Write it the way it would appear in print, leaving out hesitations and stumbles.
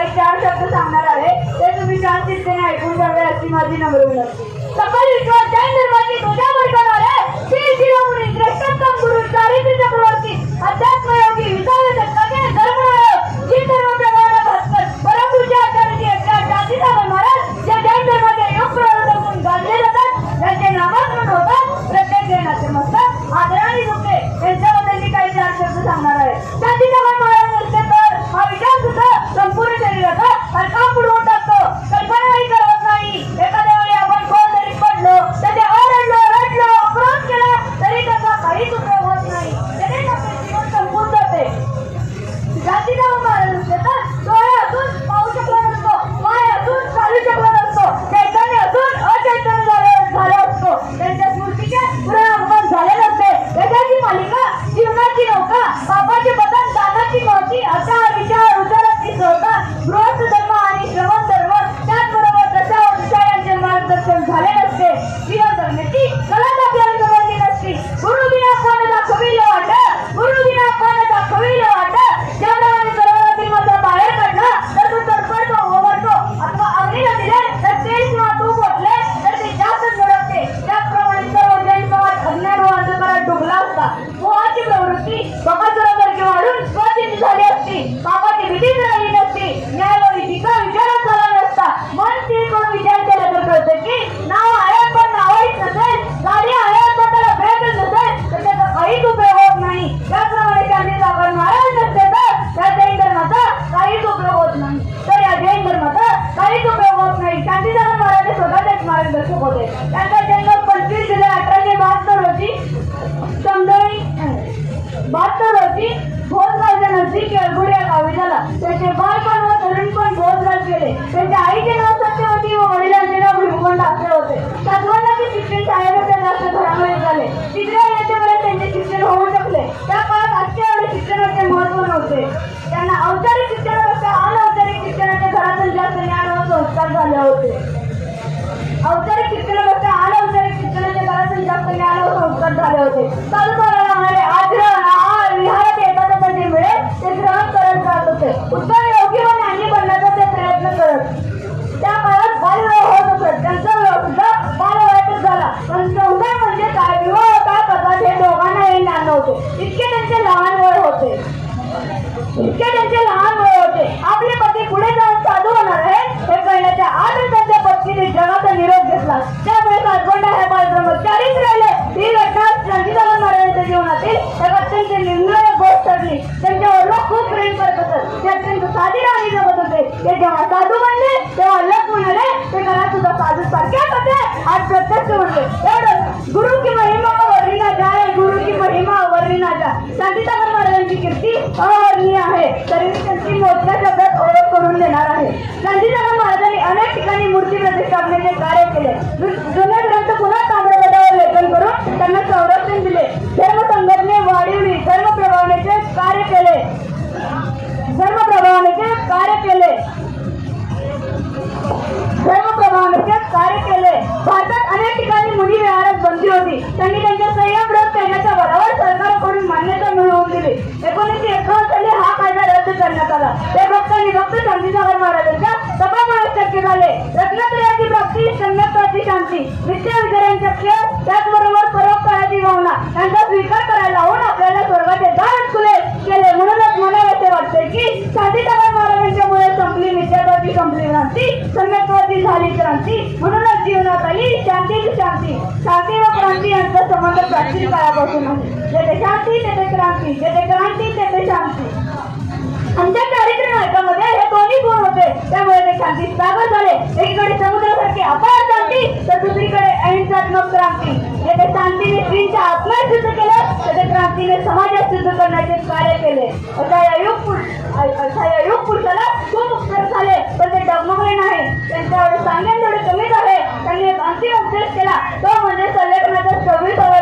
काही 4 शब्द सांगणार आहे, ते तुम्ही शांततेने ऐकून घ्यावे अशी माझी नम्र विनंती. सकल विश्वात जैन धर्माची ध्वजा फडकवणारे श्री शिरोमणी श्रेष्ठोत्तम गुरु चारित्री चक्रवर्ती अध्यात्मयोगी विसावे शतकाचे धर्मनायक श्री धर्मप्रवर्तक भास्कर परमपूज्य आचार्य जाती सागर महाराज या जैन धर्माचे योग प्रवर्तक म्हणून गाजले जातात. त्यांचे नामांकन होतात. प्रत्येक जैनाचे मस्तक आदराने झुकते. त्यांच्याबद्दल मी काही 4 शब्द सांगणार आहे. जाती सागर महाराज नसते तर हा विचार सुद्धा संपूर्ण शरीराचा हलका पुढवून टाकतो. कल्पनाही करत नाही. एखाद्या वेळी आपण कोण जरी पडलो, त्याचे ओरडलो, रडलो, आक्रोश केला तरी त्याचा काहीच उपयोग होत नाही. त्याने आपले जीवन संपून जाते. जाती सागर महाराज नसते तर डोळे असून पाहू शकला नसतो, पाय असून चालू शकला नसतो, चैतन्य असून अचैतन्य झाले असतो. त्यांच्या स्मृतीचे पुनरागमन झाले नसते. यशाची मालिका, जीवनाची नौका, पापाचे बंधन, दानाची महती असा विचार उतरत होता. गृहस्थ धर्म आणि श्रमण धर्म त्याचबरोबर दशा यांचे मार्गदर्शन झाले नसते. जीवन जगण्याची कलाच आपल्याला समजली नसती. गुरु बिना कोण दाखविले वाट, गुरु बिना कोण दाखविले वाट. ज्याप्रमाणे सरोवरातील मधला बाहेर काढला तर तो तरफडतो, ओवरतो अथवा अग्नीला दिले तर तेल किंवा तूप ओतले तर ते जास्त झळकते. त्याचप्रमाणे सर्व जैन समाज अज्ञान व अंधकारात डुबला असता. मोहाची प्रवृत्ती बकासुरासारखी वाढून स्वचिंती झाली असती. पापाची भीतीच राहिली नसती. न्याय व विधीचा विचारच झाला नसता. मन स्थिर करून विचार केला तर कळते की नाव आहे पण नावाहीच नसेल, गाडी आहे पण त्याला ब्रेकच नसेल तर त्याचा काहीच उपयोग होत नाही. त्याचप्रमाणे शांती सागर महाराज नसते तर या जैन धर्माचा काहीच उपयोग होत नाही. तर या जैन धर्माचा काहीच उपयोग होत नाही. शांती सागर महाराज हे स्वतःचेच मार्गदर्शक होते. त्यांचा जन्म 25 जुलै 1872 रोजी समजणी 72 रोजी भोजगावच्या नजदीक येळगुड या गावी झाला. त्याचे बालपण व तरुणपण भोजगाव केले. त्यांच्या आईचे नाव सत्यवती व वडिलांचे नाव भीमगोंड असे होते. तत्वांचे शिक्षण शाळेमध्ये जास्त घरामध्ये झाले. 3ऱ्या इयत्तेपर्यंत त्यांचे शिक्षण होऊ शकले. त्या काळात आजच्या एवढे शिक्षणाचे महत्त्व नव्हते. त्यांना औपचारिक शिक्षणापेक्षा अनौपचारिक शिक्षणाच्या घरातून जास्त ज्ञान व संस्कार झाले होते. औपचारिक शिक्षणापेक्षा अनौपचारिक शिक्षणाच्या घरातून जास्त ज्ञान व संस्कार झाले होते. चालूला लागणारे आचरण, आहार, विहारात येतात जे मिळेल ते ग्रहण करत जात होते. उत्तम योग्य व ज्ञानी बनण्याचा ते प्रयत्न करत. त्या काळात बालविवाह होत असत. त्यांचा विवाह सुद्धा बालवयातच झाला. पण संसार म्हणजे काय, विवाह काय करतात हे दोघांनाही ज्ञान नव्हते. इतके त्यांचे लहान वय होते. आपले पती पुढे जाऊन साधू होणार आहे हे कळण्याच्या आधीच त्यांच्या पत्नीने जगाचा निरोप घेतला. त्यामुळे सासवंड हे बाल ब्रह्मचारीच राहिले. ही घटना शांती सागर महाराजांच्या जीवनातील एक अत्यंत निर्णायक गोष्ट ठरली. त्यांच्यावर लोक खूप प्रेम करत असत. ते अत्यंत साधी राणी जगत होते. ते जेव्हा साधू बनले तेव्हा लोक म्हणाले ते घरात सुद्धा साधू सारखेच होते. आज प्रत्यक्ष म्हणले एवढंच. गुरु की महिमा वर्णिना जाय, गुरु की महिमा वर्णिना जाय. शांती सागर महाराजांची कीर्ती अवर्णनीय आहे. तरी त्यांची मोठ्या शब्दात ओळख करून देणार आहे. शांती सागर महाराजांनी अनेक ठिकाणी मूर्ती प्रतिष्ठापनेचे कार्य केले. जुने ग्रंथ पुन्हा ताम्रपटावर लेखन करून त्यांना संरक्षण दिले. धर्म संघटने वाढवली. धर्म प्रभावनेचे कार्य केले. भारतात अनेक ठिकाणी मुनी विहारात बंदी होती. त्यांनी त्यांच्या संयम विरोध करण्याच्या बळावर सरकारकडून मान्यता मिळवून दिली. 1951 साली हा कायदा रद्द करण्यात आला. ते फक्त शांती सागर महाराजांच्या तपामुळे शक्य झाले. रत्नत्रयाची प्राप्ती, सम्यक शांती, नित्य विचारांच्या खेळ, त्याचबरोबर परोपकाराची भावना यांचा स्वीकार करायला लावून आपल्याला स्वर्गाचे दार खुले केले. म्हणूनच मला असे वाटते की शांती सागर महाराजांच्यामुळे संपली मिथ्यात्वाची संपली भ्रांती, सम्यकत्वाची झाली क्रांती. म्हणूनच जीवनात आली शांतीची शांती. शांती व क्रांती यांचा संबंध प्राचीन काळापासून आहे. जेथे शांती तेथे क्रांती, जेथे क्रांती तेथे शांती. आमच्या चारित्र्य नायकामध्ये हे दोन्ही गुण होते. त्यामुळे ते शांती सागर झाले. एकीकडे समुद्रासारखी अपार शांती तर दुसरीकडे अहिंसात्मक क्रांती. येथे शांतीने स्त्रीच्या आत्म्यात सिद्ध केलं, तेथे क्रांतीने समाजात सिद्ध करण्याचे कार्य केले. अशा या युग पुरुषाला खूप उपचार झाले पण ते डगमगले नाही. त्यांच्यावर सांगेन थोडे कमीच आहे. त्यांनी एक अंतिम उपदेश केला तो म्हणजे संलेखनाच्या 26व्या